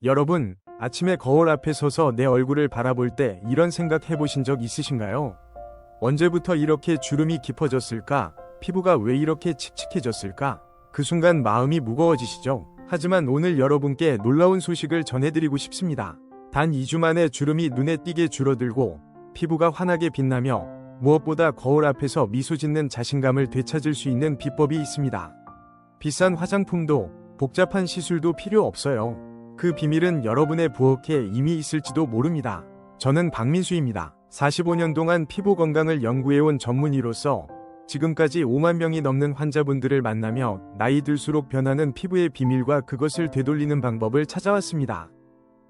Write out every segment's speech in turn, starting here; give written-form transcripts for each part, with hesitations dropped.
여러분, 아침에 거울 앞에 서서 내 얼굴을 바라볼 때 이런 생각 해보신 적 있으신가요? 언제부터 이렇게 주름이 깊어졌을까? 피부가 왜 이렇게 칙칙해졌을까? 그 순간 마음이 무거워지시죠? 하지만 오늘 여러분께 놀라운 소식을 전해드리고 싶습니다. 단 2주 만에 주름이 눈에 띄게 줄어들고 피부가 환하게 빛나며 무엇보다 거울 앞에서 미소 짓는 자신감을 되찾을 수 있는 비법이 있습니다. 비싼 화장품도 복잡한 시술도 필요 없어요. 그 비밀은 여러분의 부엌에 이미 있을지도 모릅니다. 저는 박민수입니다. 45년 동안 피부 건강을 연구해온 전문의로서 지금까지 5만 명이 넘는 환자분들을 만나며 나이 들수록 변하는 피부의 비밀과 그것을 되돌리는 방법을 찾아왔습니다.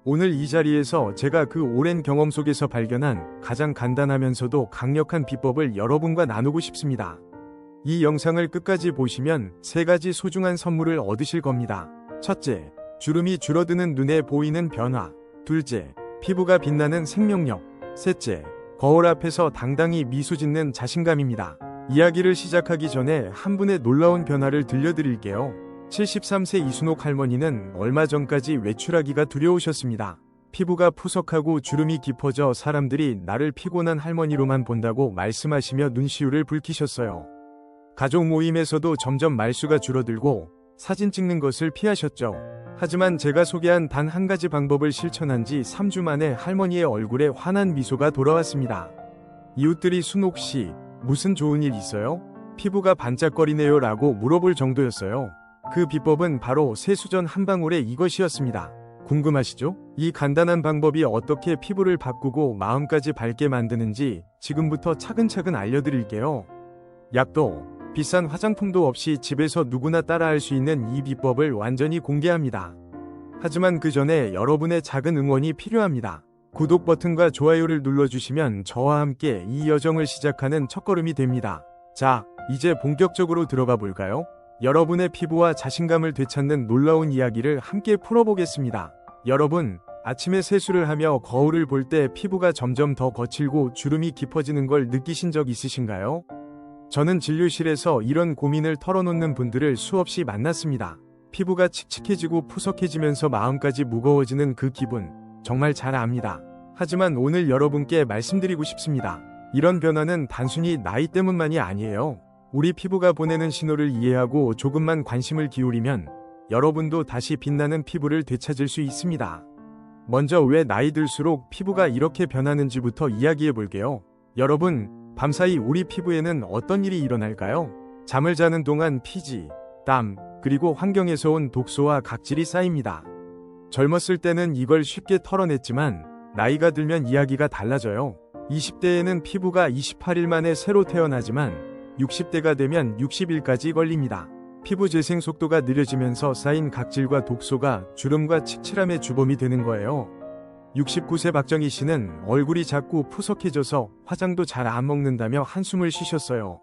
오늘 이 자리에서 제가 그 오랜 경험 속에서 발견한 가장 간단하면서도 강력한 비법을 여러분과 나누고 싶습니다. 이 영상을 끝까지 보시면 3가지 소중한 선물을 얻으실 겁니다. 첫째, 주름이 줄어드는 눈에 보이는 변화. 둘째, 피부가 빛나는 생명력. 셋째, 거울 앞에서 당당히 미소 짓는 자신감입니다. 이야기를 시작하기 전에 한 분의 놀라운 변화를 들려드릴게요. 73세 이순옥 할머니는 얼마 전까지 외출하기가 두려우셨습니다. 피부가 푸석하고 주름이 깊어져 사람들이 나를 피곤한 할머니로만 본다고 말씀하시며 눈시울을 붉히셨어요. 가족 모임에서도 점점 말수가 줄어들고 사진 찍는 것을 피하셨죠. 하지만 제가 소개한 단 한 가지 방법을 실천한 지 3주 만에 할머니의 얼굴에 환한 미소가 돌아왔습니다. 이웃들이 순옥 씨, 무슨 좋은 일 있어요? 피부가 반짝거리네요 라고 물어볼 정도였어요. 그 비법은 바로 세수전 한 방울의 이것이었습니다. 궁금하시죠? 이 간단한 방법이 어떻게 피부를 바꾸고 마음까지 밝게 만드는지 지금부터 차근차근 알려드릴게요. 약도, 비싼 화장품도 없이 집에서 누구나 따라할 수 있는 이 비법을 완전히 공개합니다. 하지만 그 전에 여러분의 작은 응원이 필요합니다. 구독 버튼과 좋아요를 눌러주시면 저와 함께 이 여정을 시작하는 첫걸음이 됩니다. 자, 이제 본격적으로 들어가 볼까요? 여러분의 피부와 자신감을 되찾는 놀라운 이야기를 함께 풀어보겠습니다. 여러분, 아침에 세수를 하며 거울을 볼 때 피부가 점점 더 거칠고 주름이 깊어지는 걸 느끼신 적 있으신가요? 저는 진료실에서 이런 고민을 털어놓는 분들을 수없이 만났습니다. 피부가 칙칙해지고 푸석해지면서 마음까지 무거워지는 그 기분, 정말 잘 압니다. 하지만 오늘 여러분께 말씀드리고 싶습니다. 이런 변화는 단순히 나이 때문만이 아니에요. 우리 피부가 보내는 신호를 이해하고 조금만 관심을 기울이면 여러분도 다시 빛나는 피부를 되찾을 수 있습니다. 먼저 왜 나이 들수록 피부가 이렇게 변하는지부터 이야기해 볼게요. 여러분, 밤사이 우리 피부에는 어떤 일이 일어날까요? 잠을 자는 동안 피지, 땀, 그리고 환경에서 온 독소와 각질이 쌓입니다. 젊었을 때는 이걸 쉽게 털어냈지만 나이가 들면 이야기가 달라져요. 20대에는 피부가 28일 만에 새로 태어나지만 60대가 되면 60일까지 걸립니다. 피부 재생 속도가 느려지면서 쌓인 각질과 독소가 주름과 칙칙함의 주범이 되는 거예요. 69세 박정희 씨는 얼굴이 자꾸 푸석해져서 화장도 잘 안 먹는다며 한숨을 쉬셨어요.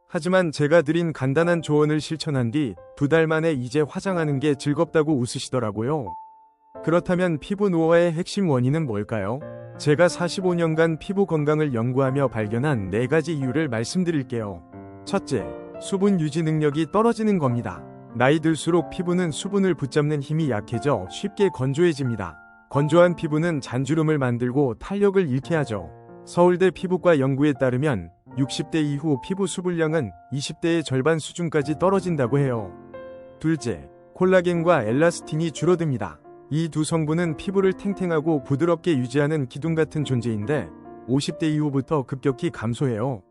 하지만 제가 드린 간단한 조언을 실천한 뒤 2달 만에 이제 화장하는 게 즐겁다고 웃으시더라고요. 그렇다면 피부 노화의 핵심 원인은 뭘까요? 제가 45년간 피부 건강을 연구하며 발견한 4가지 이유를 말씀드릴게요. 첫째, 수분 유지 능력이 떨어지는 겁니다. 나이 들수록 피부는 수분을 붙잡는 힘이 약해져 쉽게 건조해집니다. 건조한 피부는 잔주름을 만들고 탄력을 잃게 하죠. 서울대 피부과 연구에 따르면 60대 이후 피부 수분량은 20대의 절반 수준까지 떨어진다고 해요. 둘째, 콜라겐과 엘라스틴이 줄어듭니다. 이 두 성분은 피부를 탱탱하고 부드럽게 유지하는 기둥 같은 존재인데 50대 이후부터 급격히 감소해요.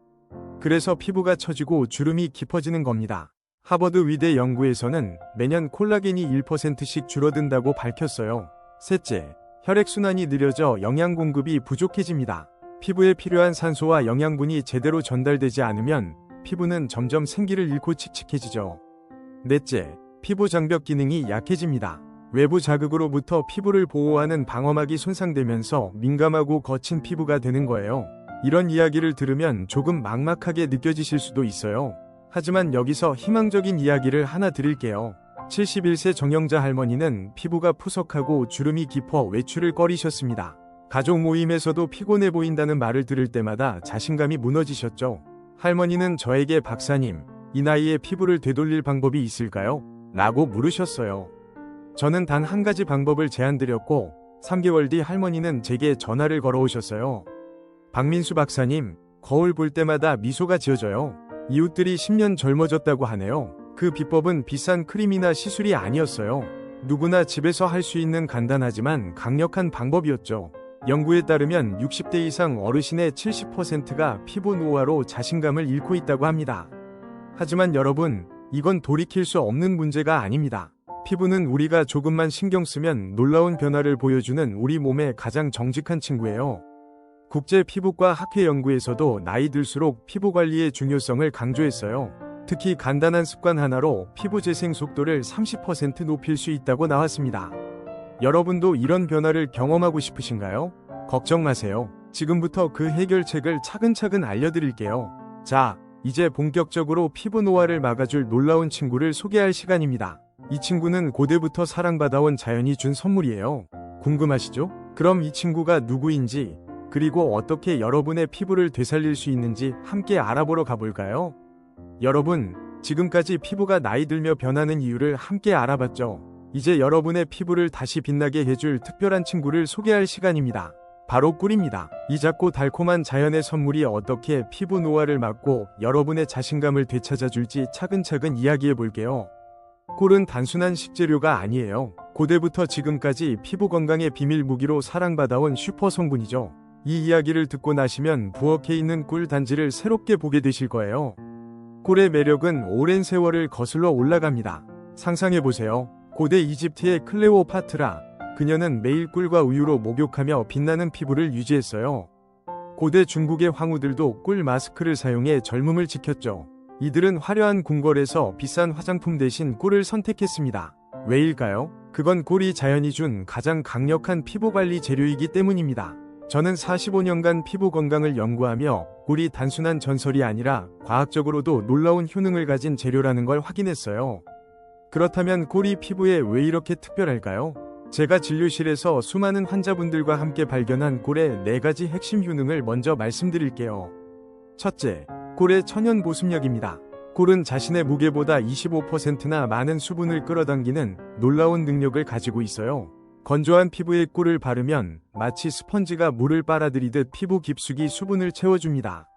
그래서 피부가 처지고 주름이 깊어지는 겁니다. 하버드 위대 연구에서는 매년 콜라겐이 1%씩 줄어든다고 밝혔어요. 셋째, 혈액순환이 느려져 영양 공급이 부족해집니다. 피부에 필요한 산소와 영양분이 제대로 전달되지 않으면 피부는 점점 생기를 잃고 칙칙해지죠. 넷째, 피부 장벽 기능이 약해집니다. 외부 자극으로부터 피부를 보호하는 방어막이 손상되면서 민감하고 거친 피부가 되는 거예요. 이런 이야기를 들으면 조금 막막하게 느껴지실 수도 있어요. 하지만 여기서 희망적인 이야기를 하나 드릴게요. 71세 정영자 할머니는 피부가 푸석하고 주름이 깊어 외출을 꺼리셨습니다. 가족 모임에서도 피곤해 보인다는 말을 들을 때마다 자신감이 무너지셨죠. 할머니는 저에게 박사님, 이 나이에 피부를 되돌릴 방법이 있을까요? 라고 물으셨어요. 저는 단 한 가지 방법을 제안드렸고 3개월 뒤 할머니는 제게 전화를 걸어오셨어요. 박민수 박사님, 거울 볼 때마다 미소가 지어져요. 이웃들이 10년 젊어졌다고 하네요. 그 비법은 비싼 크림이나 시술이 아니었어요. 누구나 집에서 할 수 있는 간단하지만 강력한 방법이었죠. 연구에 따르면 60대 이상 어르신의 70%가 피부 노화로 자신감을 잃고 있다고 합니다. 하지만 여러분, 이건 돌이킬 수 없는 문제가 아닙니다. 피부는 우리가 조금만 신경 쓰면 놀라운 변화를 보여주는 우리 몸의 가장 정직한 친구예요. 국제 피부과 학회 연구에서도 나이 들수록 피부 관리의 중요성을 강조했어요. 특히 간단한 습관 하나로 피부 재생 속도를 30% 높일 수 있다고 나왔습니다. 여러분도 이런 변화를 경험하고 싶으신가요? 걱정 마세요. 지금부터 그 해결책을 차근차근 알려드릴게요. 자, 이제 본격적으로 피부 노화를 막아줄 놀라운 친구를 소개할 시간입니다. 이 친구는 고대부터 사랑받아온 자연이 준 선물이에요. 궁금하시죠? 그럼 이 친구가 누구인지, 그리고 어떻게 여러분의 피부를 되살릴 수 있는지 함께 알아보러 가볼까요? 여러분, 지금까지 피부가 나이 들며 변하는 이유를 함께 알아봤죠? 이제 여러분의 피부를 다시 빛나게 해줄 특별한 친구를 소개할 시간입니다. 바로 꿀입니다. 이 작고 달콤한 자연의 선물이 어떻게 피부 노화를 막고 여러분의 자신감을 되찾아줄지 차근차근 이야기해 볼게요. 꿀은 단순한 식재료가 아니에요. 고대부터 지금까지 피부 건강의 비밀 무기로 사랑받아온 슈퍼 성분이죠. 이 이야기를 듣고 나시면 부엌에 있는 꿀 단지를 새롭게 보게 되실 거예요. 꿀의 매력은 오랜 세월을 거슬러 올라갑니다. 상상해보세요. 고대 이집트의 클레오파트라, 그녀는 매일 꿀과 우유로 목욕하며 빛나는 피부를 유지했어요. 고대 중국의 황후들도 꿀 마스크를 사용해 젊음을 지켰죠. 이들은 화려한 궁궐에서 비싼 화장품 대신 꿀을 선택했습니다. 왜일까요? 그건 꿀이 자연이 준 가장 강력한 피부관리 재료이기 때문입니다. 저는 45년간 피부 건강을 연구하며 꿀이 단순한 전설이 아니라 과학적으로도 놀라운 효능을 가진 재료라는 걸 확인했어요. 그렇다면 꿀이 피부에 왜 이렇게 특별할까요? 제가 진료실에서 수많은 환자분들과 함께 발견한 꿀의 4가지 핵심 효능을 먼저 말씀드릴게요. 첫째, 꿀의 천연 보습력입니다. 꿀은 자신의 무게보다 25%나 많은 수분을 끌어당기는 놀라운 능력을 가지고 있어요. 건조한 피부에 꿀을 바르면 마치 스펀지가 물을 빨아들이듯 피부 깊숙이 수분을 채워줍니다.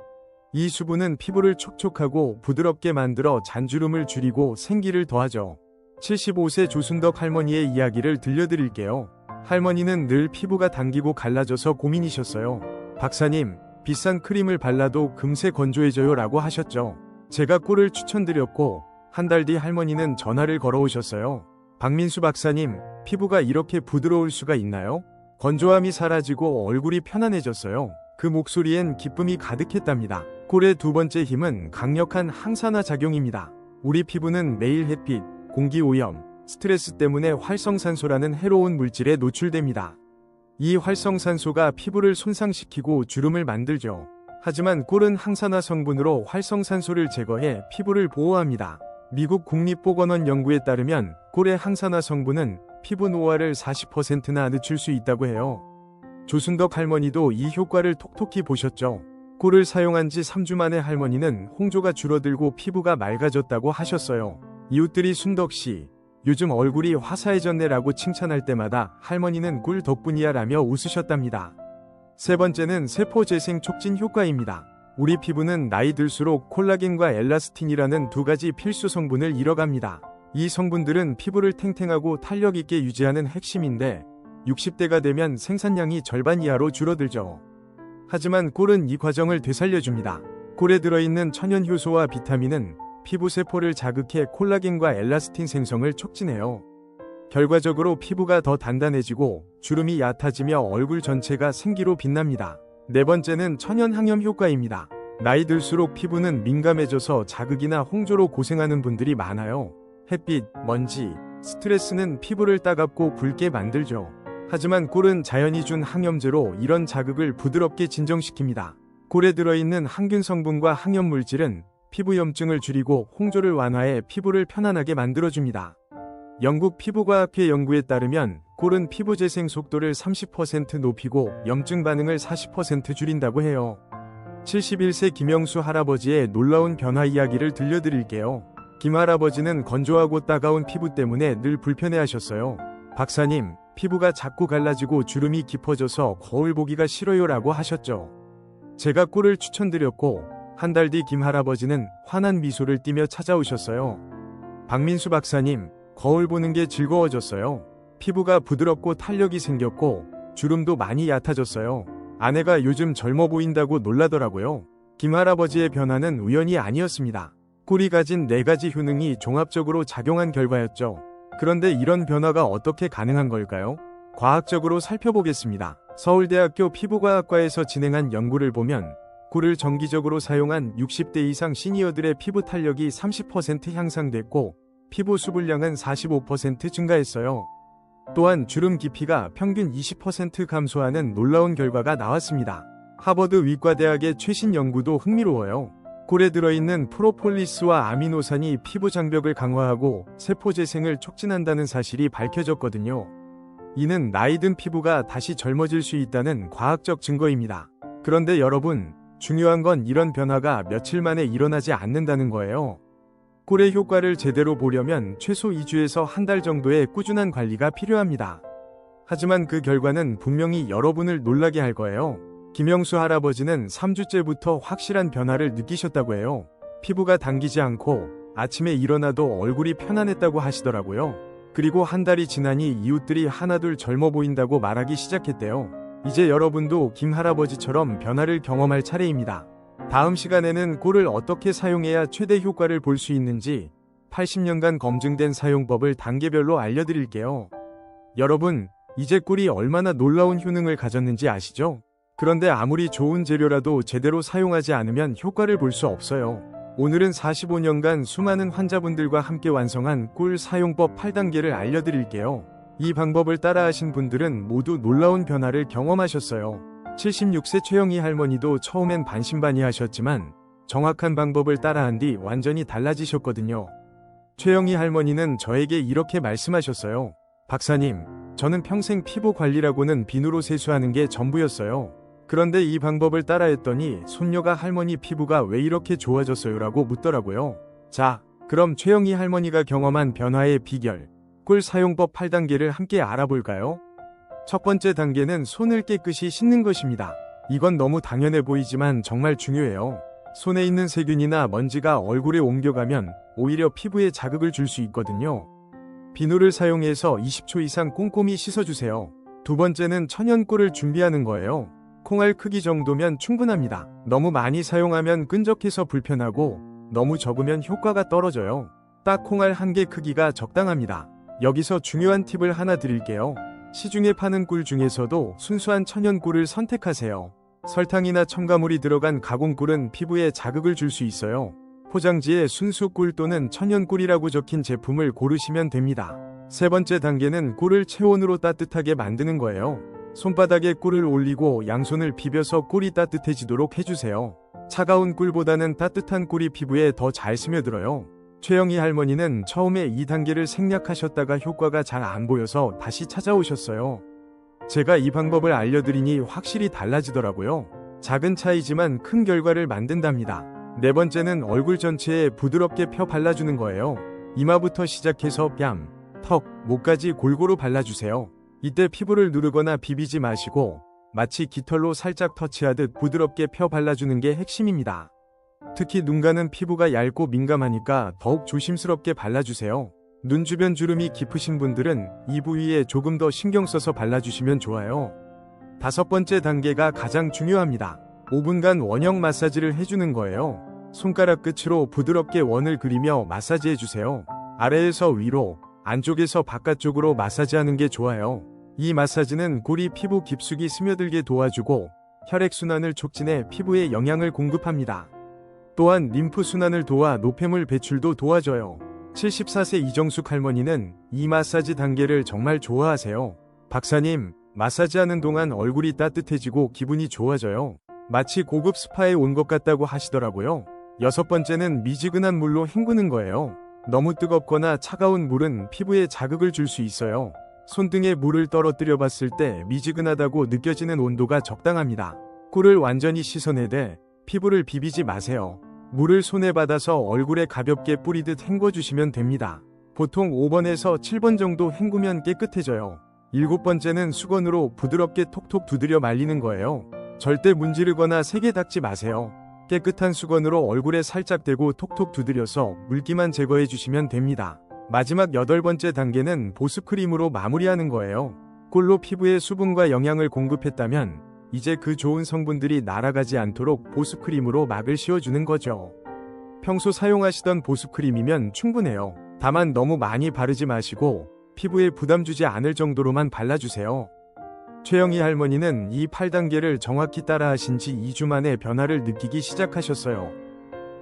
이 수분은 피부를 촉촉하고 부드럽게 만들어 잔주름을 줄이고 생기를 더하죠. 75세 조순덕 할머니의 이야기를 들려드릴게요. 할머니는 늘 피부가 당기고 갈라져서 고민이셨어요. 박사님, 비싼 크림을 발라도 금세 건조해져요 라고 하셨죠. 제가 꿀을 추천드렸고 한 달 뒤 할머니는 전화를 걸어오셨어요. 박민수 박사님, 피부가 이렇게 부드러울 수가 있나요? 건조함이 사라지고 얼굴이 편안해졌어요. 그 목소리엔 기쁨이 가득했답니다. 꿀의 두 번째 힘은 강력한 항산화 작용입니다. 우리 피부는 매일 햇빛, 공기오염, 스트레스 때문에 활성산소라는 해로운 물질에 노출됩니다. 이 활성산소가 피부를 손상시키고 주름을 만들죠. 하지만 꿀은 항산화 성분으로 활성산소를 제거해 피부를 보호합니다. 미국 국립보건원 연구에 따르면 꿀의 항산화 성분은 피부 노화를 40%나 늦출 수 있다고 해요. 조순덕 할머니도 이 효과를 톡톡히 보셨죠. 꿀을 사용한 지 3주 만에 할머니는 홍조가 줄어들고 피부가 맑아졌다고 하셨어요. 이웃들이 순덕씨, 요즘 얼굴이 화사해졌네라고 칭찬할 때마다 할머니는 꿀 덕분이야 라며 웃으셨답니다. 세 번째는 세포 재생 촉진 효과입니다. 우리 피부는 나이 들수록 콜라겐과 엘라스틴이라는 두 가지 필수 성분을 잃어갑니다. 이 성분들은 피부를 탱탱하고 탄력 있게 유지하는 핵심인데 60대가 되면 생산량이 절반 이하로 줄어들죠. 하지만 꿀은 이 과정을 되살려줍니다. 꿀에 들어있는 천연 효소와 비타민은 피부 세포를 자극해 콜라겐과 엘라스틴 생성을 촉진해요. 결과적으로 피부가 더 단단해지고 주름이 얕아지며 얼굴 전체가 생기로 빛납니다. 네 번째는 천연 항염 효과입니다. 나이 들수록 피부는 민감해져서 자극이나 홍조로 고생하는 분들이 많아요. 햇빛, 먼지, 스트레스는 피부를 따갑고 붉게 만들죠. 하지만 꿀은 자연이 준 항염제로 이런 자극을 부드럽게 진정시킵니다. 꿀에 들어있는 항균 성분과 항염 물질은 피부 염증을 줄이고 홍조를 완화해 피부를 편안하게 만들어줍니다. 영국 피부과학회 연구에 따르면 꿀은 피부 재생 속도를 30% 높이고 염증 반응을 40% 줄인다고 해요. 71세 김영수 할아버지의 놀라운 변화 이야기를 들려드릴게요. 김할아버지는 건조하고 따가운 피부 때문에 늘 불편해하셨어요. 박사님, 피부가 자꾸 갈라지고 주름이 깊어져서 거울 보기가 싫어요라고 하셨죠. 제가 꿀을 추천드렸고 한 달 뒤 김할아버지는 환한 미소를 띠며 찾아오셨어요. 박민수 박사님, 거울 보는 게 즐거워졌어요. 피부가 부드럽고 탄력이 생겼고 주름도 많이 얕아졌어요. 아내가 요즘 젊어 보인다고 놀라더라고요. 김할아버지의 변화는 우연이 아니었습니다. 꿀이 가진 4가지 효능이 종합적으로 작용한 결과였죠. 그런데 이런 변화가 어떻게 가능한 걸까요? 과학적으로 살펴보겠습니다. 서울대학교 피부과학과에서 진행한 연구를 보면 꿀을 정기적으로 사용한 60대 이상 시니어들의 피부 탄력이 30% 향상됐고 피부 수분량은 45% 증가했어요. 또한 주름 깊이가 평균 20% 감소하는 놀라운 결과가 나왔습니다. 하버드 위과대학의 최신 연구도 흥미로워요. 꿀에 들어있는 프로폴리스와 아미노산이 피부 장벽을 강화하고 세포 재생을 촉진한다는 사실이 밝혀졌거든요. 이는 나이 든 피부가 다시 젊어질 수 있다는 과학적 증거입니다. 그런데 여러분, 중요한 건 이런 변화가 며칠 만에 일어나지 않는다는 거예요. 꿀의 효과를 제대로 보려면 최소 2주에서 한 달 정도의 꾸준한 관리가 필요합니다. 하지만 그 결과는 분명히 여러분을 놀라게 할 거예요. 김영수 할아버지는 3주째부터 확실한 변화를 느끼셨다고 해요. 피부가 당기지 않고 아침에 일어나도 얼굴이 편안했다고 하시더라고요. 그리고 한 달이 지나니 이웃들이 하나둘 젊어 보인다고 말하기 시작했대요. 이제 여러분도 김 할아버지처럼 변화를 경험할 차례입니다. 다음 시간에는 꿀을 어떻게 사용해야 최대 효과를 볼 수 있는지 80년간 검증된 사용법을 단계별로 알려드릴게요. 여러분, 이제 꿀이 얼마나 놀라운 효능을 가졌는지 아시죠? 그런데 아무리 좋은 재료라도 제대로 사용하지 않으면 효과를 볼 수 없어요. 오늘은 45년간 수많은 환자분들과 함께 완성한 꿀 사용법 8단계를 알려드릴게요. 이 방법을 따라하신 분들은 모두 놀라운 변화를 경험하셨어요. 76세 최영희 할머니도 처음엔 반신반의하셨지만 정확한 방법을 따라한 뒤 완전히 달라지셨거든요. 최영희 할머니는 저에게 이렇게 말씀하셨어요. 박사님, 저는 평생 피부 관리라고는 비누로 세수하는 게 전부였어요. 그런데 이 방법을 따라했더니 손녀가 할머니 피부가 왜 이렇게 좋아졌어요? 라고 묻더라고요. 자, 그럼 최영희 할머니가 경험한 변화의 비결, 꿀 사용법 8단계를 함께 알아볼까요? 첫 번째 단계는 손을 깨끗이 씻는 것입니다. 이건 너무 당연해 보이지만 정말 중요해요. 손에 있는 세균이나 먼지가 얼굴에 옮겨가면 오히려 피부에 자극을 줄 수 있거든요. 비누를 사용해서 20초 이상 꼼꼼히 씻어주세요. 두 번째는 천연꿀을 준비하는 거예요. 콩알 크기 정도면 충분합니다. 너무 많이 사용하면 끈적해서 불편하고 너무 적으면 효과가 떨어져요. 딱 콩알 1개 크기가 적당합니다. 여기서 중요한 팁을 하나 드릴게요. 시중에 파는 꿀 중에서도 순수한 천연꿀을 선택하세요. 설탕이나 첨가물이 들어간 가공꿀은 피부에 자극을 줄 수 있어요. 포장지에 순수 꿀 또는 천연꿀이라고 적힌 제품을 고르시면 됩니다. 세 번째 단계는 꿀을 체온으로 따뜻하게 만드는 거예요. 손바닥에 꿀을 올리고 양손을 비벼서 꿀이 따뜻해지도록 해주세요. 차가운 꿀보다는 따뜻한 꿀이 피부에 더 잘 스며들어요. 최영희 할머니는 처음에 2단계를 생략하셨다가 효과가 잘 안 보여서 다시 찾아오셨어요. 제가 이 방법을 알려드리니 확실히 달라지더라고요. 작은 차이지만 큰 결과를 만든답니다. 네 번째는 얼굴 전체에 부드럽게 펴 발라주는 거예요. 이마부터 시작해서 뺨, 턱, 목까지 골고루 발라주세요. 이때 피부를 누르거나 비비지 마시고 마치 깃털로 살짝 터치하듯 부드럽게 펴 발라주는 게 핵심입니다. 특히 눈가는 피부가 얇고 민감하니까 더욱 조심스럽게 발라주세요. 눈 주변 주름이 깊으신 분들은 이 부위에 조금 더 신경 써서 발라주시면 좋아요. 다섯 번째 단계가 가장 중요합니다. 5분간 원형 마사지를 해주는 거예요. 손가락 끝으로 부드럽게 원을 그리며 마사지해주세요. 아래에서 위로, 안쪽에서 바깥쪽으로 마사지하는 게 좋아요. 이 마사지는 꿀이 피부 깊숙이 스며들게 도와주고 혈액순환을 촉진해 피부에 영양을 공급합니다. 또한 림프 순환을 도와 노폐물 배출도 도와줘요. 74세 이정숙 할머니는 이 마사지 단계를 정말 좋아하세요. 박사님, 마사지하는 동안 얼굴이 따뜻해지고 기분이 좋아져요. 마치 고급 스파에 온 것 같다고 하시더라고요. 여섯 번째는 미지근한 물로 헹구는 거예요. 너무 뜨겁거나 차가운 물은 피부에 자극을 줄 수 있어요. 손등에 물을 떨어뜨려 봤을 때 미지근하다고 느껴지는 온도가 적당합니다. 꿀을 완전히 씻어내되 피부를 비비지 마세요. 물을 손에 받아서 얼굴에 가볍게 뿌리듯 헹궈주시면 됩니다. 보통 5번에서 7번 정도 헹구면 깨끗해져요. 7번째는 수건으로 부드럽게 톡톡 두드려 말리는 거예요. 절대 문지르거나 세게 닦지 마세요. 깨끗한 수건으로 얼굴에 살짝 대고 톡톡 두드려서 물기만 제거해 주시면 됩니다. 마지막 8번째 단계는 보습크림으로 마무리하는 거예요. 꿀로 피부에 수분과 영양을 공급했다면 이제 그 좋은 성분들이 날아가지 않도록 보습크림으로 막을 씌워주는 거죠. 평소 사용하시던 보습크림이면 충분해요. 다만 너무 많이 바르지 마시고 피부에 부담 주지 않을 정도로만 발라주세요. 최영희 할머니는 이 8단계를 정확히 따라하신 지 2주 만에 변화를 느끼기 시작하셨어요.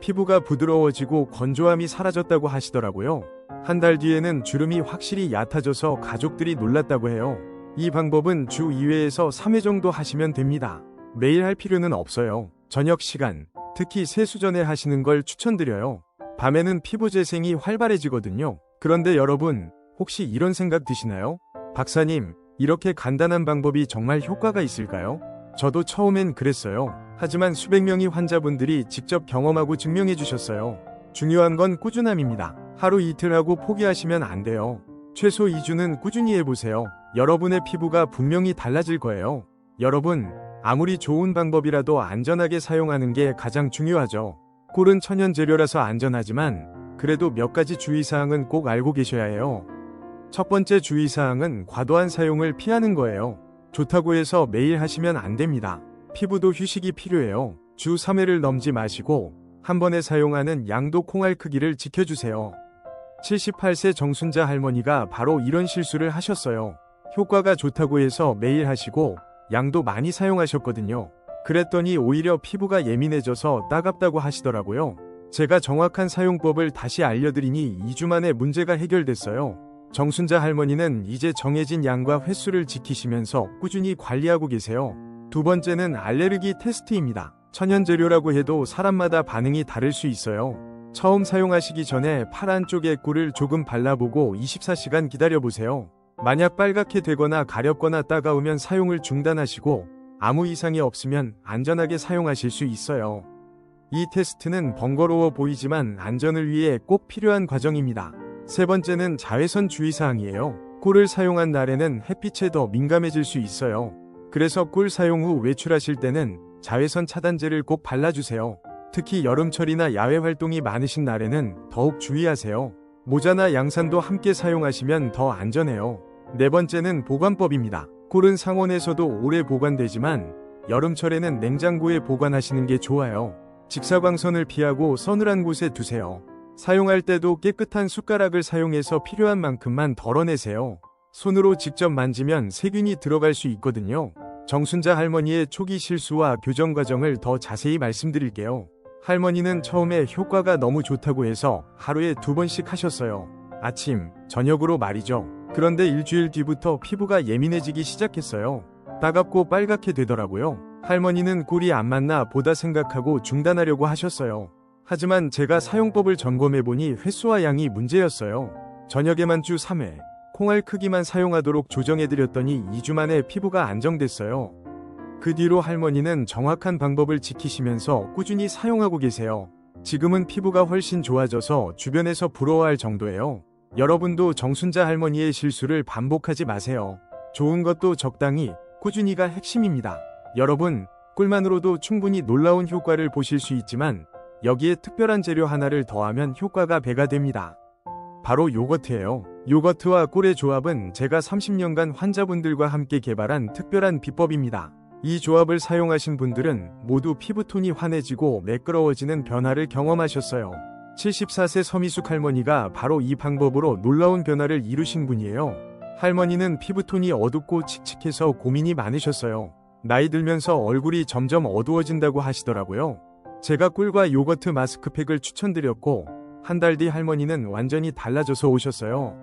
피부가 부드러워지고 건조함이 사라졌다고 하시더라고요. 한 달 뒤에는 주름이 확실히 얕아져서 가족들이 놀랐다고 해요. 이 방법은 주 2회에서 3회 정도 하시면 됩니다. 매일 할 필요는 없어요. 저녁 시간, 특히 세수 전에 하시는 걸 추천드려요. 밤에는 피부 재생이 활발해지거든요. 그런데 여러분, 혹시 이런 생각 드시나요? 박사님, 이렇게 간단한 방법이 정말 효과가 있을까요? 저도 처음엔 그랬어요. 하지만 수백 명의 환자분들이 직접 경험하고 증명해 주셨어요. 중요한 건 꾸준함입니다. 하루 이틀 하고 포기하시면 안 돼요. 최소 2주는 꾸준히 해보세요. 여러분의 피부가 분명히 달라질 거예요. 여러분, 아무리 좋은 방법이라도 안전하게 사용하는 게 가장 중요하죠. 꿀은 천연 재료라서 안전하지만 그래도 몇 가지 주의사항은 꼭 알고 계셔야 해요. 첫 번째 주의사항은 과도한 사용을 피하는 거예요. 좋다고 해서 매일 하시면 안 됩니다. 피부도 휴식이 필요해요. 주 3회를 넘지 마시고 한 번에 사용하는 양도 콩알 크기를 지켜주세요. 78세 정순자 할머니가 바로 이런 실수를 하셨어요. 효과가 좋다고 해서 매일 하시고 양도 많이 사용하셨거든요. 그랬더니 오히려 피부가 예민해져서 따갑다고 하시더라고요. 제가 정확한 사용법을 다시 알려드리니 2주 만에 문제가 해결됐어요. 정순자 할머니는 이제 정해진 양과 횟수를 지키시면서 꾸준히 관리하고 계세요. 두 번째는 알레르기 테스트입니다. 천연 재료라고 해도 사람마다 반응이 다를 수 있어요. 처음 사용하시기 전에 팔 안쪽에 꿀을 조금 발라보고 24시간 기다려보세요. 만약 빨갛게 되거나 가렵거나 따가우면 사용을 중단하시고 아무 이상이 없으면 안전하게 사용하실 수 있어요. 이 테스트는 번거로워 보이지만 안전을 위해 꼭 필요한 과정입니다. 세 번째는 자외선 주의사항이에요. 꿀을 사용한 날에는 햇빛에 더 민감해질 수 있어요. 그래서 꿀 사용 후 외출하실 때는 자외선 차단제를 꼭 발라주세요. 특히 여름철이나 야외 활동이 많으신 날에는 더욱 주의하세요. 모자나 양산도 함께 사용하시면 더 안전해요. 네 번째는 보관법입니다. 꿀은 상온에서도 오래 보관되지만 여름철에는 냉장고에 보관하시는 게 좋아요. 직사광선을 피하고 서늘한 곳에 두세요. 사용할 때도 깨끗한 숟가락을 사용해서 필요한 만큼만 덜어내세요. 손으로 직접 만지면 세균이 들어갈 수 있거든요. 정순자 할머니의 초기 실수와 교정 과정을 더 자세히 말씀드릴게요. 할머니는 처음에 효과가 너무 좋다고 해서 하루에 2번씩 하셨어요. 아침, 저녁으로 말이죠. 그런데 일주일 뒤부터 피부가 예민해지기 시작했어요. 따갑고 빨갛게 되더라고요. 할머니는 꿀이 안 맞나 보다 생각하고 중단하려고 하셨어요. 하지만 제가 사용법을 점검해보니 횟수와 양이 문제였어요. 저녁에만 주 3회, 콩알 크기만 사용하도록 조정해드렸더니 2주 만에 피부가 안정됐어요. 그 뒤로 할머니는 정확한 방법을 지키시면서 꾸준히 사용하고 계세요. 지금은 피부가 훨씬 좋아져서 주변에서 부러워할 정도예요. 여러분도 정순자 할머니의 실수를 반복하지 마세요. 좋은 것도 적당히, 꾸준히가 핵심입니다. 여러분, 꿀만으로도 충분히 놀라운 효과를 보실 수 있지만 여기에 특별한 재료 하나를 더하면 효과가 배가 됩니다. 바로 요거트예요. 요거트와 꿀의 조합은 제가 30년간 환자분들과 함께 개발한 특별한 비법입니다. 이 조합을 사용하신 분들은 모두 피부톤이 환해지고 매끄러워지는 변화를 경험하셨어요. 74세 서미숙 할머니가 바로 이 방법으로 놀라운 변화를 이루신 분이에요. 할머니는 피부톤이 어둡고 칙칙해서 고민이 많으셨어요. 나이 들면서 얼굴이 점점 어두워진다고 하시더라고요. 제가 꿀과 요거트 마스크팩을 추천드렸고 한 달 뒤 할머니는 완전히 달라져서 오셨어요.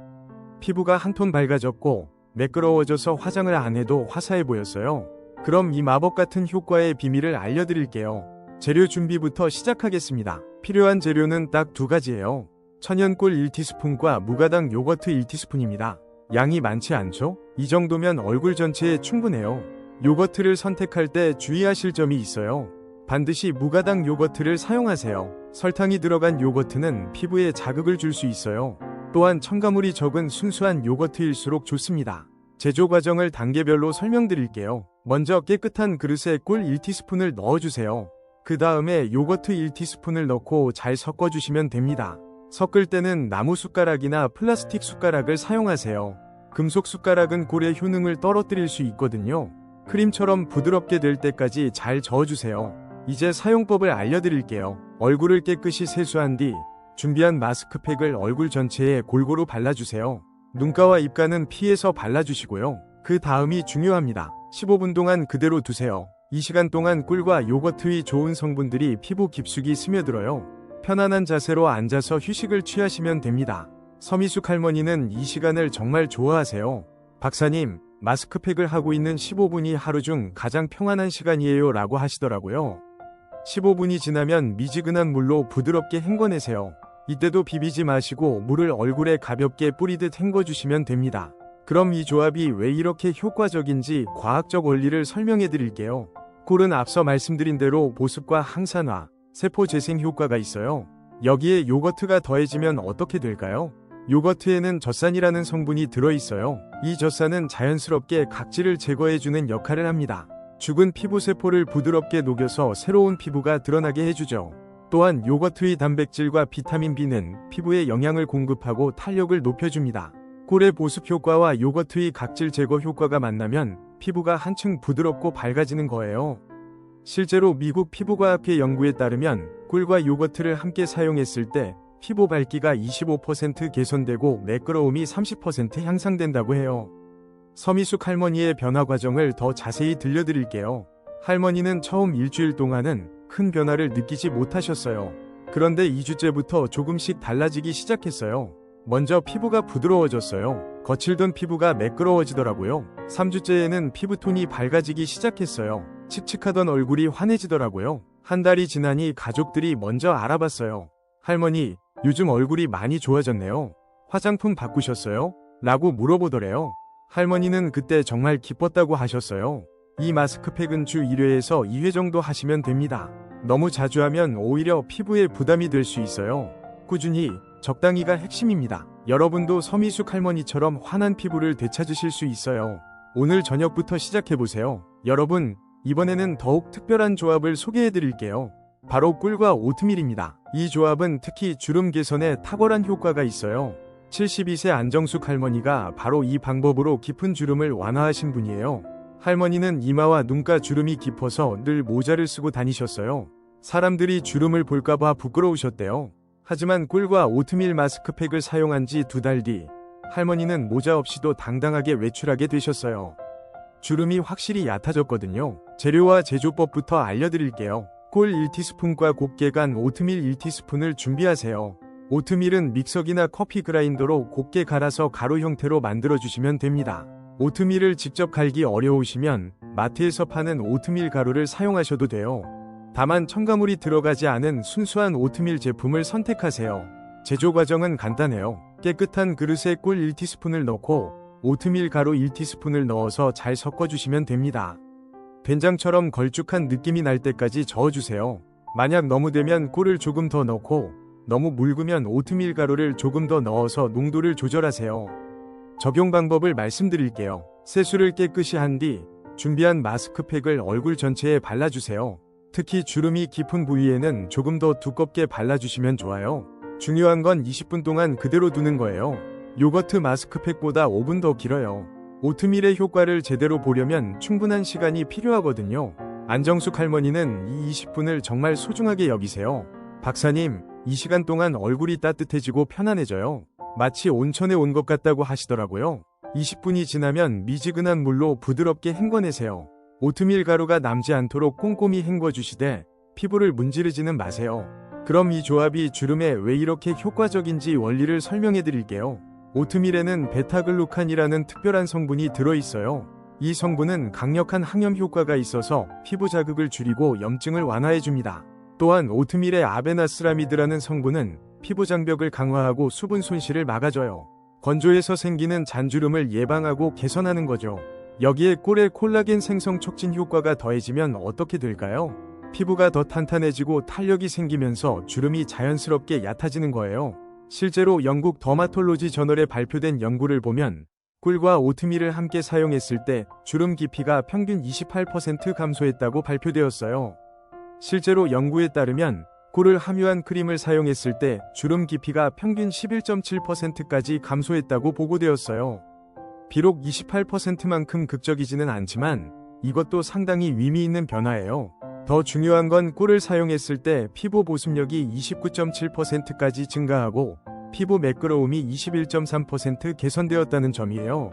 피부가 한 톤 밝아졌고 매끄러워져서 화장을 안 해도 화사해 보였어요. 그럼 이 마법 같은 효과의 비밀을 알려드릴게요. 재료 준비부터 시작하겠습니다. 필요한 재료는 딱 2가지예요. 천연꿀 1티스푼과 무가당 요거트 1티스푼입니다. 양이 많지 않죠? 이 정도면 얼굴 전체에 충분해요. 요거트를 선택할 때 주의하실 점이 있어요. 반드시 무가당 요거트를 사용하세요. 설탕이 들어간 요거트는 피부에 자극을 줄 수 있어요. 또한 첨가물이 적은 순수한 요거트일수록 좋습니다. 제조 과정을 단계별로 설명드릴게요. 먼저 깨끗한 그릇에 꿀 1티스푼을 넣어주세요. 그 다음에 요거트 1티스푼을 넣고 잘 섞어주시면 됩니다. 섞을 때는 나무 숟가락이나 플라스틱 숟가락을 사용하세요. 금속 숟가락은 꿀의 효능을 떨어뜨릴 수 있거든요. 크림처럼 부드럽게 될 때까지 잘 저어주세요. 이제 사용법을 알려드릴게요. 얼굴을 깨끗이 세수한 뒤 준비한 마스크팩을 얼굴 전체에 골고루 발라주세요. 눈가와 입가는 피해서 발라주시고요. 그 다음이 중요합니다. 15분 동안 그대로 두세요. 이 시간 동안 꿀과 요거트의 좋은 성분들이 피부 깊숙이 스며들어요. 편안한 자세로 앉아서 휴식을 취하시면 됩니다. 서미숙 할머니는 이 시간을 정말 좋아하세요. 박사님, 마스크팩을 하고 있는 15분이 하루 중 가장 평안한 시간이에요 라고 하시더라고요. 15분이 지나면 미지근한 물로 부드럽게 헹궈내세요. 이때도 비비지 마시고 물을 얼굴에 가볍게 뿌리듯 헹궈주시면 됩니다. 그럼 이 조합이 왜 이렇게 효과적인지 과학적 원리를 설명해 드릴게요. 꿀은 앞서 말씀드린 대로 보습과 항산화, 세포 재생 효과가 있어요. 여기에 요거트가 더해지면 어떻게 될까요? 요거트에는 젖산이라는 성분이 들어있어요. 이 젖산은 자연스럽게 각질을 제거해주는 역할을 합니다. 죽은 피부세포를 부드럽게 녹여서 새로운 피부가 드러나게 해주죠. 또한 요거트의 단백질과 비타민 B는 피부에 영양을 공급하고 탄력을 높여줍니다. 꿀의 보습 효과와 요거트의 각질 제거 효과가 만나면 피부가 한층 부드럽고 밝아지는 거예요. 실제로 미국 피부과학회 연구에 따르면 꿀과 요거트를 함께 사용했을 때 피부 밝기가 25% 개선되고 매끄러움이 30% 향상된다고 해요. 서미숙 할머니의 변화 과정을 더 자세히 들려드릴게요. 할머니는 처음 일주일 동안은 큰 변화를 느끼지 못하셨어요. 그런데 2주째부터 조금씩 달라지기 시작했어요. 먼저 피부가 부드러워졌어요. 거칠던 피부가 매끄러워지더라고요. 3주째에는 피부톤이 밝아지기 시작했어요. 칙칙하던 얼굴이 환해지더라고요. 한 달이 지나니 가족들이 먼저 알아봤어요. 할머니, 요즘 얼굴이 많이 좋아졌네요. 화장품 바꾸셨어요? 라고 물어보더래요. 할머니는 그때 정말 기뻤다고 하셨어요. 이 마스크팩은 주 1회에서 2회 정도 하시면 됩니다. 너무 자주 하면 오히려 피부에 부담이 될 수 있어요. 꾸준히, 적당히가 핵심입니다. 여러분도 서미숙 할머니처럼 환한 피부를 되찾으실 수 있어요. 오늘 저녁부터 시작해보세요. 여러분, 이번에는 더욱 특별한 조합을 소개해드릴게요. 바로 꿀과 오트밀입니다. 이 조합은 특히 주름 개선에 탁월한 효과가 있어요. 72세 안정숙 할머니가 바로 이 방법으로 깊은 주름을 완화하신 분이에요. 할머니는 이마와 눈가 주름이 깊어서 늘 모자를 쓰고 다니셨어요. 사람들이 주름을 볼까봐 부끄러우셨대요. 하지만 꿀과 오트밀 마스크팩을 사용한 지 2달 뒤 할머니는 모자 없이도 당당하게 외출하게 되셨어요. 주름이 확실히 얕아졌거든요. 재료와 제조법부터 알려드릴게요. 꿀 1티스푼과 곱게 간 오트밀 1티스푼을 준비하세요. 오트밀은 믹서기나 커피 그라인더로 곱게 갈아서 가루 형태로 만들어주시면 됩니다. 오트밀을 직접 갈기 어려우시면 마트에서 파는 오트밀 가루를 사용하셔도 돼요. 다만 첨가물이 들어가지 않은 순수한 오트밀 제품을 선택하세요. 제조 과정은 간단해요. 깨끗한 그릇에 꿀 1티스푼을 넣고 오트밀 가루 1티스푼을 넣어서 잘 섞어주시면 됩니다. 된장처럼 걸쭉한 느낌이 날 때까지 저어주세요. 만약 너무 되면 꿀을 조금 더 넣고 너무 묽으면 오트밀 가루를 조금 더 넣어서 농도를 조절하세요. 적용 방법을 말씀드릴게요. 세수를 깨끗이 한 뒤 준비한 마스크팩을 얼굴 전체에 발라주세요. 특히 주름이 깊은 부위에는 조금 더 두껍게 발라주시면 좋아요. 중요한 건 20분 동안 그대로 두는 거예요. 요거트 마스크팩보다 5분 더 길어요. 오트밀의 효과를 제대로 보려면 충분한 시간이 필요하거든요. 안정숙 할머니는 이 20분을 정말 소중하게 여기세요. 박사님, 이 시간 동안 얼굴이 따뜻해지고 편안해져요. 마치 온천에 온 것 같다고 하시더라고요. 20분이 지나면 미지근한 물로 부드럽게 헹궈내세요. 오트밀 가루가 남지 않도록 꼼꼼히 헹궈주시되 피부를 문지르지는 마세요. 그럼 이 조합이 주름에 왜 이렇게 효과적인지 원리를 설명해 드릴게요. 오트밀에는 베타글루칸이라는 특별한 성분이 들어있어요. 이 성분은 강력한 항염 효과가 있어서 피부 자극을 줄이고 염증을 완화해줍니다. 또한 오트밀의 아베나스라미드라는 성분은 피부 장벽을 강화하고 수분 손실을 막아줘요. 건조해서 생기는 잔주름을 예방하고 개선하는 거죠. 여기에 꿀의 콜라겐 생성 촉진 효과가 더해지면 어떻게 될까요? 피부가 더 탄탄해지고 탄력이 생기면서 주름이 자연스럽게 얕아지는 거예요. 실제로 영국 더마톨로지 저널에 발표된 연구를 보면 꿀과 오트밀을 함께 사용했을 때 주름 깊이가 평균 28% 감소했다고 발표되었어요. 실제로 연구에 따르면 꿀을 함유한 크림을 사용했을 때 주름 깊이가 평균 11.7%까지 감소했다고 보고되었어요. 비록 28%만큼 극적이지는 않지만 이것도 상당히 의미 있는 변화예요. 더 중요한 건 꿀을 사용했을 때 피부 보습력이 29.7%까지 증가하고 피부 매끄러움이 21.3% 개선되었다는 점이에요.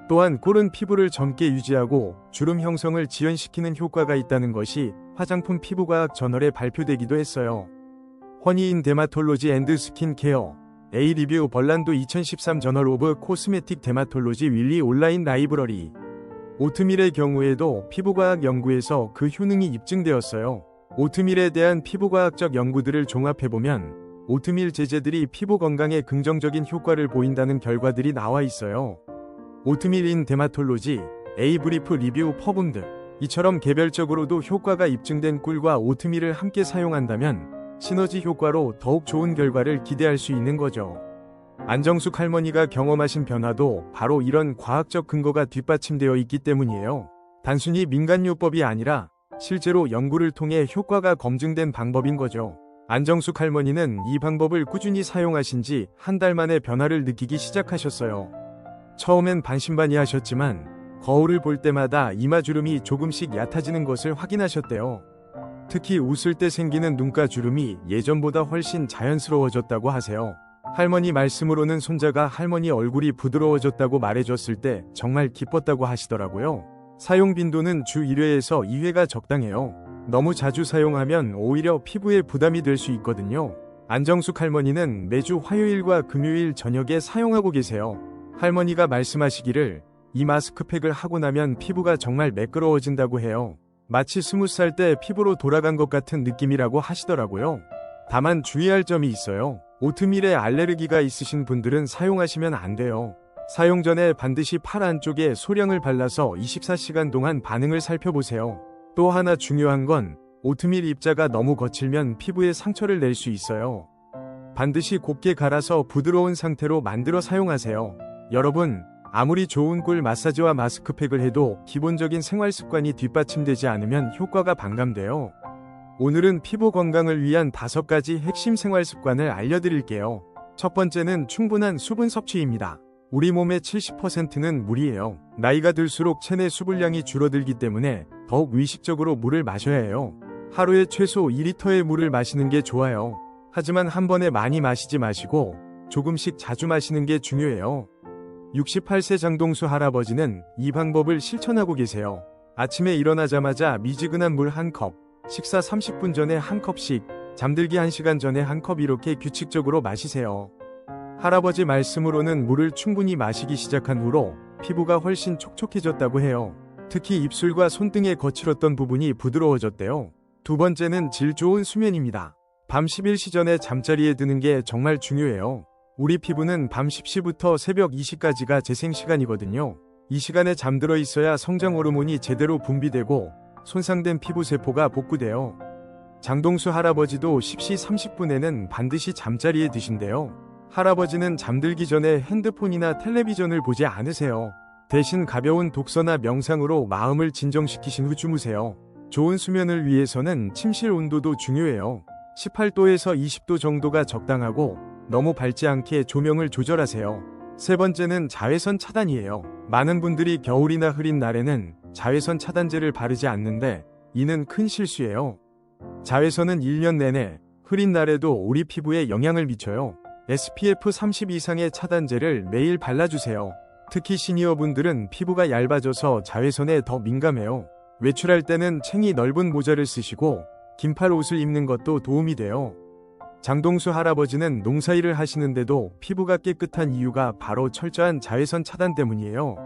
또한 꿀은 피부를 젊게 유지하고 주름 형성을 지연시키는 효과가 있다는 것이 화장품 피부과학 저널에 발표되기도 했어요. 허니인 데마톨로지 앤드 스킨케어 A 리뷰 벌란도 2013 저널 오브 코스메틱 데마톨로지 윌리 온라인 라이브러리 오트밀의 경우에도 피부과학 연구에서 그 효능이 입증되었어요. 오트밀에 대한 피부과학적 연구들을 종합해보면 오트밀 제제들이 피부 건강에 긍정적인 효과를 보인다는 결과들이 나와 있어요. 오트밀인 데마톨로지, A 브리프 리뷰 퍼붐드 이처럼 개별적으로도 효과가 입증된 꿀과 오트밀을 함께 사용한다면 시너지 효과로 더욱 좋은 결과를 기대할 수 있는 거죠. 안정숙 할머니가 경험하신 변화도 바로 이런 과학적 근거가 뒷받침되어 있기 때문이에요. 단순히 민간요법이 아니라 실제로 연구를 통해 효과가 검증된 방법인 거죠. 안정숙 할머니는 이 방법을 꾸준히 사용하신 지 한 달 만에 변화를 느끼기 시작하셨어요. 처음엔 반신반의하셨지만 거울을 볼 때마다 이마주름이 조금씩 얕아지는 것을 확인하셨대요. 특히 웃을 때 생기는 눈가 주름이 예전보다 훨씬 자연스러워졌다고 하세요. 할머니 말씀으로는 손자가 할머니 얼굴이 부드러워졌다고 말해줬을 때 정말 기뻤다고 하시더라고요. 사용 빈도는 주 1회에서 2회가 적당해요. 너무 자주 사용하면 오히려 피부에 부담이 될 수 있거든요. 안정숙 할머니는 매주 화요일과 금요일 저녁에 사용하고 계세요. 할머니가 말씀하시기를 이 마스크팩을 하고 나면 피부가 정말 매끄러워진다고 해요. 마치 20살 때 피부로 돌아간 것 같은 느낌이라고 하시더라고요. 다만 주의할 점이 있어요. 오트밀에 알레르기가 있으신 분들은 사용하시면 안 돼요. 사용 전에 반드시 팔 안쪽에 소량을 발라서 24시간 동안 반응을 살펴보세요. 또 하나 중요한 건 오트밀 입자가 너무 거칠면 피부에 상처를 낼 수 있어요. 반드시 곱게 갈아서 부드러운 상태로 만들어 사용하세요. 여러분, 아무리 좋은 꿀 마사지와 마스크팩을 해도 기본적인 생활 습관이 뒷받침되지 않으면 효과가 반감돼요. 오늘은 피부 건강을 위한 5가지 핵심 생활 습관을 알려드릴게요. 첫 번째는 충분한 수분 섭취입니다. 우리 몸의 70%는 물이에요. 나이가 들수록 체내 수분량이 줄어들기 때문에 더욱 의식적으로 물을 마셔야 해요. 하루에 최소 2리터의 물을 마시는 게 좋아요. 하지만 한 번에 많이 마시지 마시고 조금씩 자주 마시는 게 중요해요. 68세 장동수 할아버지는 이 방법을 실천하고 계세요. 아침에 일어나자마자 미지근한 물 1컵, 식사 30분 전에 1컵씩, 잠들기 1시간 전에 1컵 이렇게 규칙적으로 마시세요. 할아버지 말씀으로는 물을 충분히 마시기 시작한 후로 피부가 훨씬 촉촉해졌다고 해요. 특히 입술과 손등에 거칠었던 부분이 부드러워졌대요. 두 번째는 질 좋은 수면입니다. 밤 11시 전에 잠자리에 드는 게 정말 중요해요. 우리 피부는 밤 10시부터 새벽 2시까지가 재생시간이거든요. 이 시간에 잠들어 있어야 성장 호르몬이 제대로 분비되고 손상된 피부세포가 복구돼요. 장동수 할아버지도 10시 30분에는 반드시 잠자리에 드신대요. 할아버지는 잠들기 전에 핸드폰이나 텔레비전을 보지 않으세요. 대신 가벼운 독서나 명상으로 마음을 진정시키신 후 주무세요. 좋은 수면을 위해서는 침실 온도도 중요해요. 18도에서 20도 정도가 적당하고 너무 밝지 않게 조명을 조절하세요. 세 번째는 자외선 차단이에요. 많은 분들이 겨울이나 흐린 날에는 자외선 차단제를 바르지 않는데 이는 큰 실수예요. 자외선은 1년 내내 흐린 날에도 우리 피부에 영향을 미쳐요. SPF 30 이상의 차단제를 매일 발라주세요. 특히 시니어분들은 피부가 얇아져서 자외선에 더 민감해요. 외출할 때는 챙이 넓은 모자를 쓰시고 긴팔 옷을 입는 것도 도움이 돼요. 장동수 할아버지는 농사일을 하시는데도 피부가 깨끗한 이유가 바로 철저한 자외선 차단 때문이에요.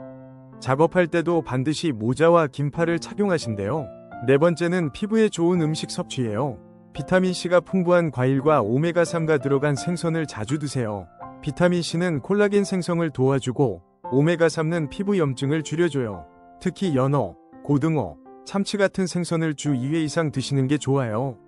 작업할 때도 반드시 모자와 긴팔을 착용하신대요. 네 번째는 피부에 좋은 음식 섭취예요. 비타민C가 풍부한 과일과 오메가3가 들어간 생선을 자주 드세요. 비타민C는 콜라겐 생성을 도와주고 오메가3는 피부 염증을 줄여줘요. 특히 연어, 고등어, 참치 같은 생선을 주 2회 이상 드시는 게 좋아요.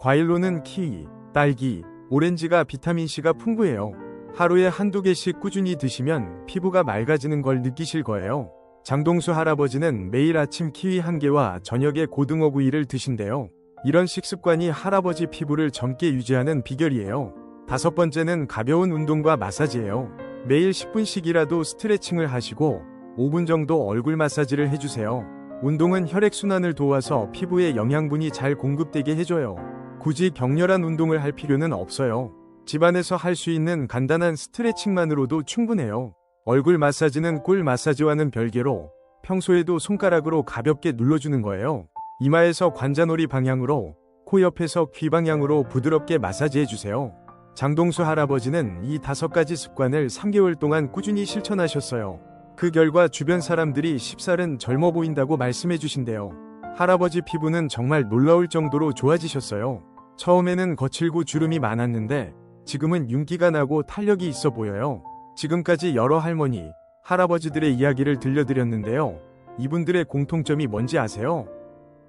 과일로는 키위, 딸기, 오렌지가 비타민C가 풍부해요. 하루에 한두 개씩 꾸준히 드시면 피부가 맑아지는 걸 느끼실 거예요. 장동수 할아버지는 매일 아침 키위 1개와 저녁에 고등어 구이를 드신대요. 이런 식습관이 할아버지 피부를 젊게 유지하는 비결이에요. 5번째는 가벼운 운동과 마사지예요. 매일 10분씩이라도 스트레칭을 하시고 5분 정도 얼굴 마사지를 해주세요. 운동은 혈액순환을 도와서 피부에 영양분이 잘 공급되게 해줘요. 굳이 격렬한 운동을 할 필요는 없어요. 집안에서 할 수 있는 간단한 스트레칭만으로도 충분해요. 얼굴 마사지는 꿀 마사지와는 별개로 평소에도 손가락으로 가볍게 눌러주는 거예요. 이마에서 관자놀이 방향으로, 코 옆에서 귀 방향으로 부드럽게 마사지해주세요. 장동수 할아버지는 이 5가지 습관을 3개월 동안 꾸준히 실천하셨어요. 그 결과 주변 사람들이 10살은 젊어 보인다고 말씀해 주신대요. 할아버지 피부는 정말 놀라울 정도로 좋아지셨어요. 처음에는 거칠고 주름이 많았는데 지금은 윤기가 나고 탄력이 있어 보여요. 지금까지 여러 할머니, 할아버지들의 이야기를 들려드렸는데요. 이분들의 공통점이 뭔지 아세요?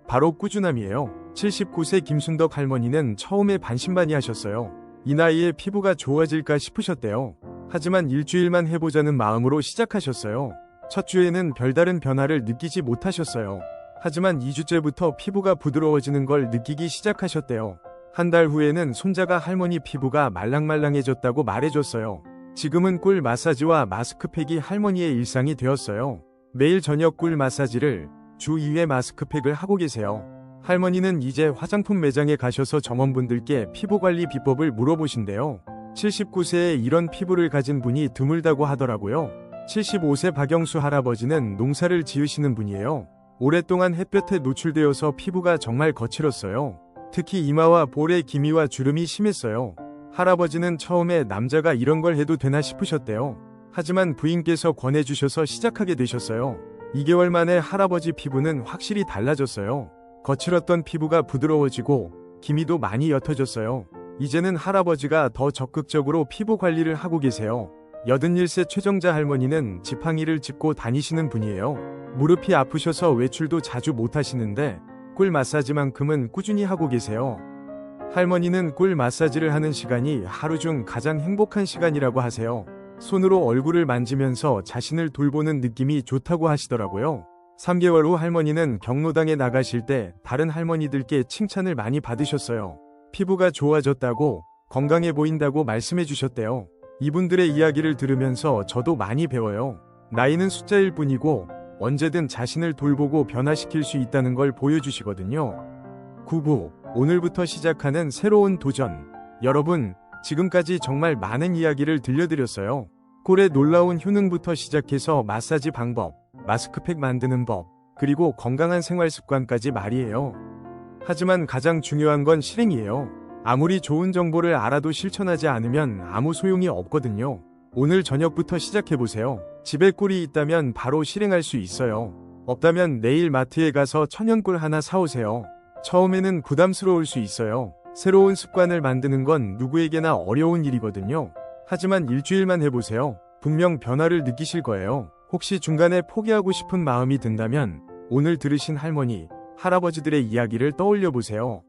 바로 꾸준함이에요. 79세 김순덕 할머니는 처음에 반신반의하셨어요. 이 나이에 피부가 좋아질까 싶으셨대요. 하지만 일주일만 해보자는 마음으로 시작하셨어요. 첫 주에는 별다른 변화를 느끼지 못하셨어요. 하지만 2주째부터 피부가 부드러워지는 걸 느끼기 시작하셨대요. 한 달 후에는 손자가 할머니 피부가 말랑말랑해졌다고 말해줬어요. 지금은 꿀 마사지와 마스크팩이 할머니의 일상이 되었어요. 매일 저녁 꿀 마사지를, 주 2회 마스크팩을 하고 계세요. 할머니는 이제 화장품 매장에 가셔서 점원분들께 피부관리 비법을 물어보신대요. 79세에 이런 피부를 가진 분이 드물다고 하더라고요. 75세 박영수 할아버지는 농사를 지으시는 분이에요. 오랫동안 햇볕에 노출되어서 피부가 정말 거칠었어요. 특히 이마와 볼에 기미와 주름이 심했어요. 할아버지는 처음에 남자가 이런 걸 해도 되나 싶으셨대요. 하지만 부인께서 권해주셔서 시작하게 되셨어요. 2개월 만에 할아버지 피부는 확실히 달라졌어요. 거칠었던 피부가 부드러워지고 기미도 많이 옅어졌어요. 이제는 할아버지가 더 적극적으로 피부 관리를 하고 계세요. 81세 최정자 할머니는 지팡이를 짚고 다니시는 분이에요. 무릎이 아프셔서 외출도 자주 못하시는데 꿀 마사지만큼은 꾸준히 하고 계세요. 할머니는 꿀 마사지를 하는 시간이 하루 중 가장 행복한 시간이라고 하세요. 손으로 얼굴을 만지면서 자신을 돌보는 느낌이 좋다고 하시더라고요. 3개월 후 할머니는 경로당에 나가실 때 다른 할머니들께 칭찬을 많이 받으셨어요. 피부가 좋아졌다고, 건강해 보인다고 말씀해 주셨대요. 이분들의 이야기를 들으면서 저도 많이 배워요. 나이는 숫자일 뿐이고 언제든 자신을 돌보고 변화시킬 수 있다는 걸 보여주시거든요. 9부, 오늘부터 시작하는 새로운 도전. 여러분, 지금까지 정말 많은 이야기를 들려드렸어요. 꿀의 놀라운 효능부터 시작해서 마사지 방법, 마스크팩 만드는 법, 그리고 건강한 생활 습관까지 말이에요. 하지만 가장 중요한 건 실행이에요. 아무리 좋은 정보를 알아도 실천하지 않으면 아무 소용이 없거든요. 오늘 저녁부터 시작해보세요. 집에 꿀이 있다면 바로 실행할 수 있어요. 없다면 내일 마트에 가서 천연꿀 하나 사오세요. 처음에는 부담스러울 수 있어요. 새로운 습관을 만드는 건 누구에게나 어려운 일이거든요. 하지만 일주일만 해보세요. 분명 변화를 느끼실 거예요. 혹시 중간에 포기하고 싶은 마음이 든다면 오늘 들으신 할머니, 할아버지들의 이야기를 떠올려 보세요.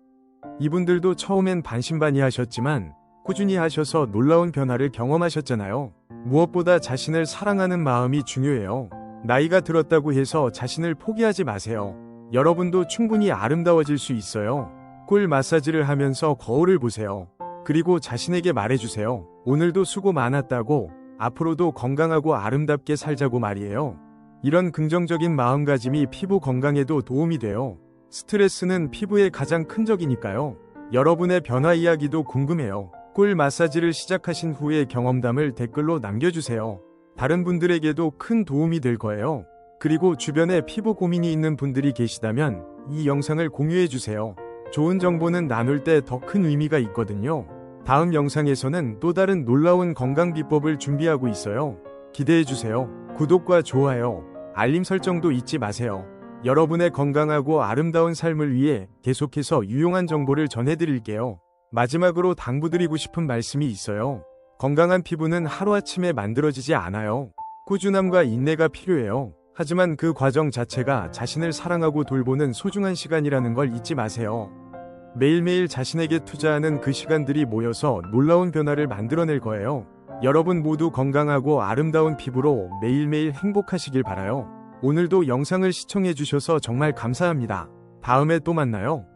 이분들도 처음엔 반신반의하셨지만 꾸준히 하셔서 놀라운 변화를 경험하셨잖아요. 무엇보다 자신을 사랑하는 마음이 중요해요. 나이가 들었다고 해서 자신을 포기하지 마세요. 여러분도 충분히 아름다워질 수 있어요. 꿀 마사지를 하면서 거울을 보세요. 그리고 자신에게 말해주세요. 오늘도 수고 많았다고, 앞으로도 건강하고 아름답게 살자고 말이에요. 이런 긍정적인 마음가짐이 피부 건강에도 도움이 돼요. 스트레스는 피부의 가장 큰 적이니까요. 여러분의 변화 이야기도 궁금해요. 꿀 마사지를 시작하신 후의 경험담을 댓글로 남겨주세요. 다른 분들에게도 큰 도움이 될 거예요. 그리고 주변에 피부 고민이 있는 분들이 계시다면 이 영상을 공유해주세요. 좋은 정보는 나눌 때 더 큰 의미가 있거든요. 다음 영상에서는 또 다른 놀라운 건강 비법을 준비하고 있어요. 기대해주세요. 구독과 좋아요, 알림 설정도 잊지 마세요. 여러분의 건강하고 아름다운 삶을 위해 계속해서 유용한 정보를 전해드릴게요. 마지막으로 당부드리고 싶은 말씀이 있어요. 건강한 피부는 하루아침에 만들어지지 않아요. 꾸준함과 인내가 필요해요. 하지만 그 과정 자체가 자신을 사랑하고 돌보는 소중한 시간이라는 걸 잊지 마세요. 매일매일 자신에게 투자하는 그 시간들이 모여서 놀라운 변화를 만들어낼 거예요. 여러분 모두 건강하고 아름다운 피부로 매일매일 행복하시길 바라요. 오늘도 영상을 시청해주셔서 정말 감사합니다. 다음에 또 만나요.